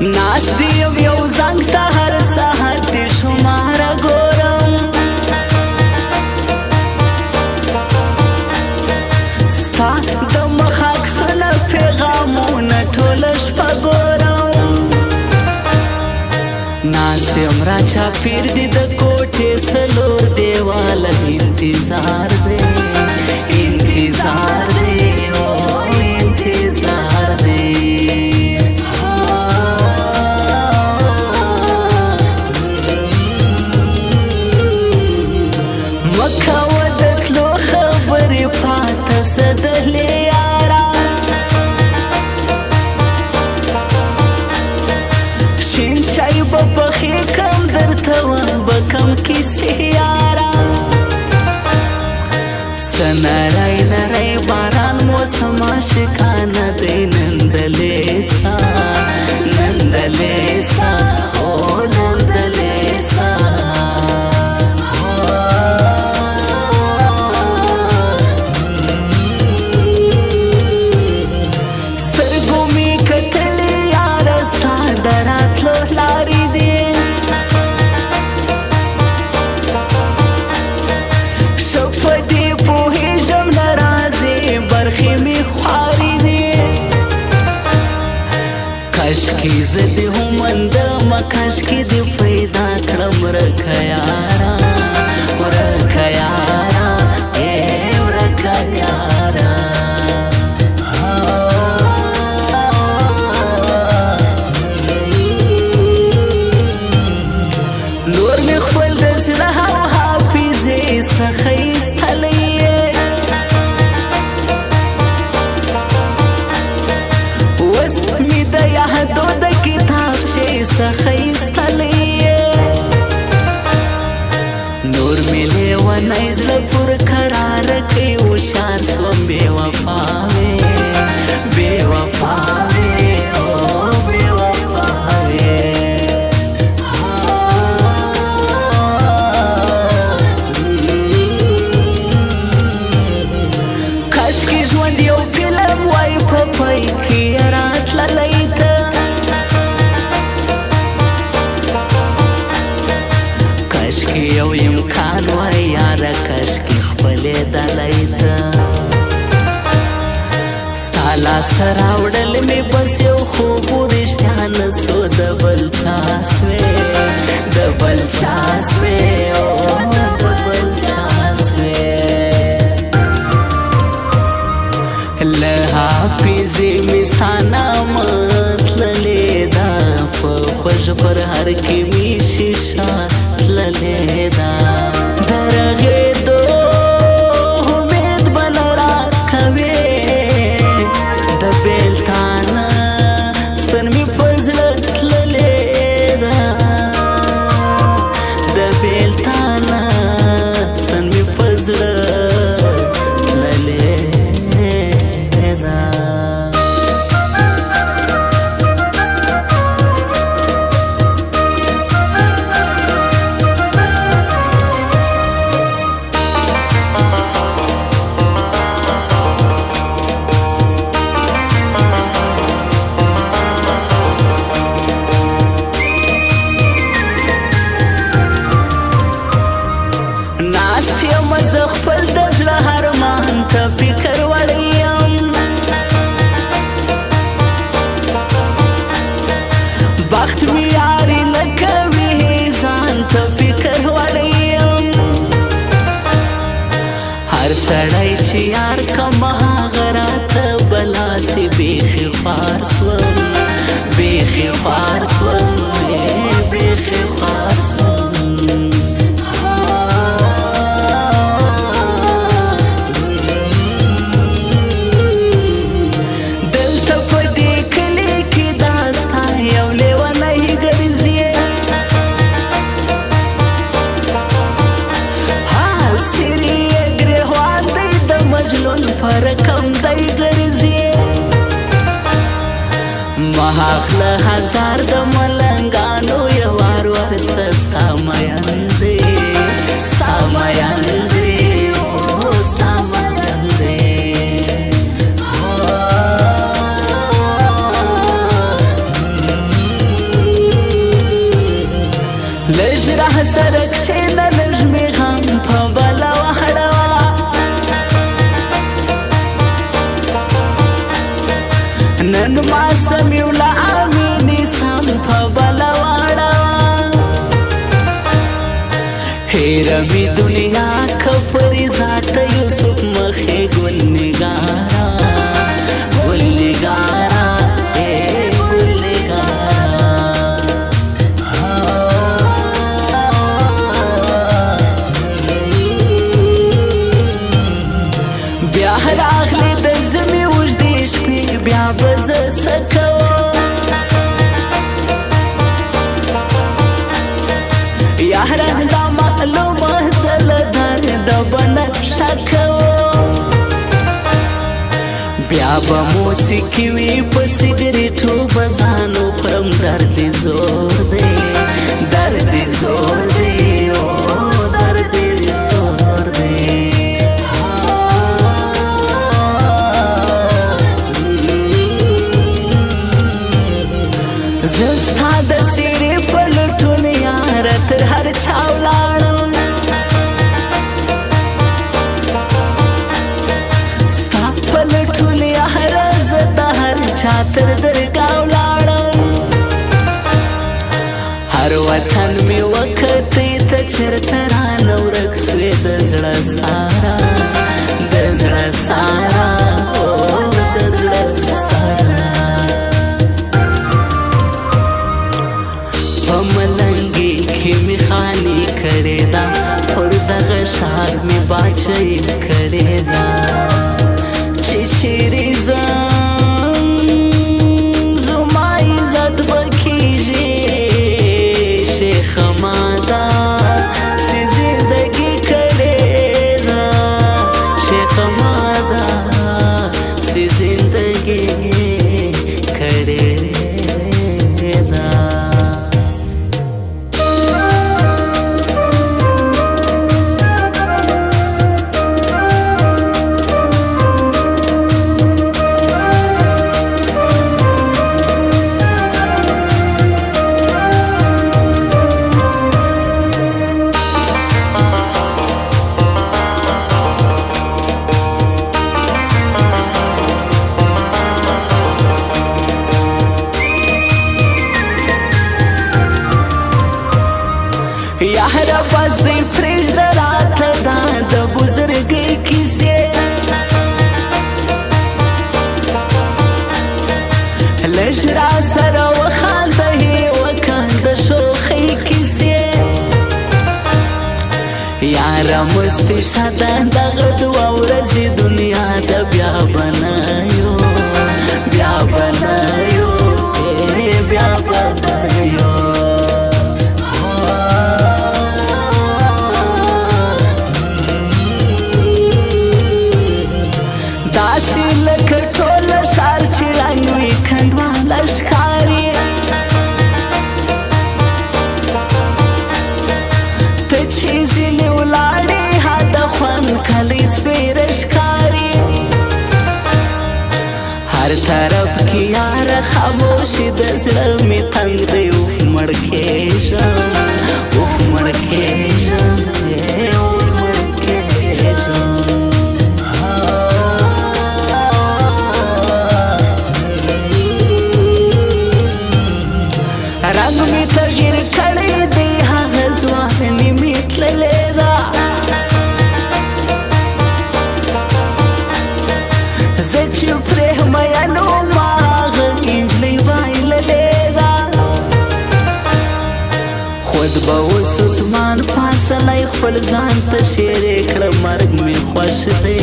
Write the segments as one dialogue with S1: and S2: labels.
S1: ناست دیم یو زنگ تا هر ساعت دی شماره گورم ستا د مخ عکسونه پیغامونه ټوله شپه ګورم ناست یم را چاپېر دي د کوټې څلور دیواله انتظار دی انتظار دی انتظار دی مکوه د تلو خبرې پاته څه دلې یاره شین چای به پخې کم درته به کم کیسې یاره څه نری نری باران موسم عاشقانه دی نن د لیسا نن د لیسا او نن د لیسا سترګو مې کتلې یاره ستا د راتلو لارې دي ښه په دې پوهېږم نه راځې برخې مې خوارې دي کاشکې زه دې وموندمه کاشکې دې پیدا کړم ورکه یاره ورکه یاره ای ورکه یاره نور مې خپل د زړه او حافظې څخه ایستلی اوس مې د یادو د کتابچې څخه ایستلی نور مې لیونی زړه پر کراره کوي هوښیار سوم بې وفا وې بې وفا وې او بې وفا وې کاشکې ژوند یو فلم وای په پای کې راتللی ته کاشکې یو امکان وای یاره کاشکې خپلېدلی ته ستا لاسته راوړل مې بس یو خوب و رښتیا نه سو د بل چا سوې د بل چا سوې او د بل چا سوې له حافظې مې ستا نامه تللې ده په خوږ پر هر کې مې شیشه تللې ده د رغېدو امید به نه راکوې د بېلتانه ستن مې پر زړه تللې ده د بېلتانه ستن مې پر زړه تللې ناست یم زه خپل د زړه ارمان ته فکر وړی یم بخت مې یاري نه کوي ځان ته فکر وړی یم هر سړی چې یار کمه هغه راته بلاسې بیخي خوار سوم بیخي خوار سوم بیخي خوار سوم محاخله هزار د ملنګانو یو وار ورسستا میان دی ستا میان دی او ستا میان دی را سره کښېنه لږ مې غم په بله وهړوه نن ما سمیع الله امیني سم په بله واړوه هیره مې دنیا که پرې ذاته یوسف مخې ګل نګاره ګل نګاره ګل نګاره بیا راغلې د ژمې اوږدې شپې بیا به زه څه کوم یاره دا معلومه ده له درده به نقشه کوم بیا به موسیقي وي په سګریټو به ځان وخورم درد یې زور دی درد یې زور دی درد یې زور دی زه ستا د څېرې په لټون یاره تر هر چا ولاړم ستا په لټون یاره زه د هر چا تر درګاه ولاړم هر وطن مې وکتې ته چېرته رانه ورک سوې د زړه سارا د زړه سارا د زړه سارا په ملنګي کې مې خاني کړې ده پر دغه ښار مې باچۍ کړې ده چې چیرې ځم زما عزت به کېږي شیخه ماته سې زندګي کړې ده شیخه ماته سې زندګي کړې ده یاره بس دی پرېږده راته دا د بزرګۍ کیسې لږ را سره وخانده وکړه د شوخۍ کیسې یاره مستي شه ده دغه دوه ورځې دنیا ده بیا به نه یو بیا به نه یو بیا به نه یو داسې لکه ټوله ښار چې رنګ وي کنډواله ښکاري ته چې ځینې ولاړې هده خوند کلی سپېره ښکاري هر طرف کې یاره خاموشي د زړه مې تنګ دی اوف مړ کېږم اوف مړ کېږم اوف مړ کېږم رنګ مې تغییر کړی دی هغه ځواني مې تللې ده زه چې پرې مین وم هغه نجلۍ بایللې ده خود به اوس عثمان فاصلی خپل ځان ته شیرې کړه مرګ مې خوښ دی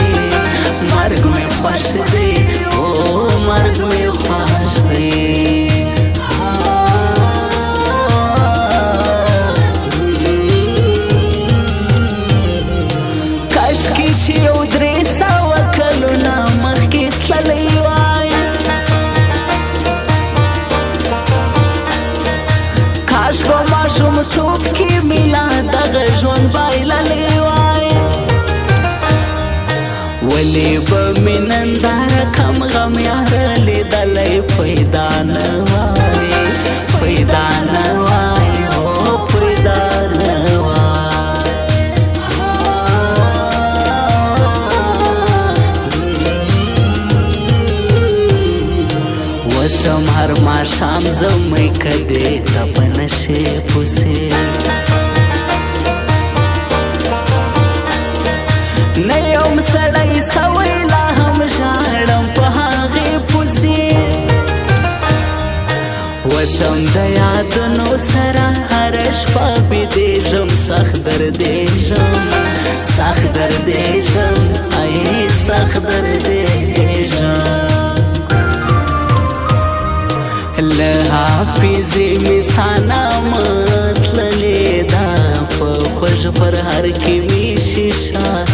S1: مرګ مې خوښ دی مرګ مې خوښ دی چې یو درې سوه کلونه مخکې تللی وای کاش په ماشومتوب کې مې دغه ژوند بایللی وای ولې به مې ننداره کم غم یاره لیدلی پیدا نه وای پیدا نه وای پیدا نه هر ماښام زمۍ کدې ته په نشې پوسې نه یم سړی سوی لا هم ژاړم په هغې پسې وسم د یادونو سره هره شپه بیدېږم سخت دردېږم سخت دردېږم ای سخت دردېږم له حافظې مې ستا نامه تللې ده په خوږ پر هر کې مې شیشه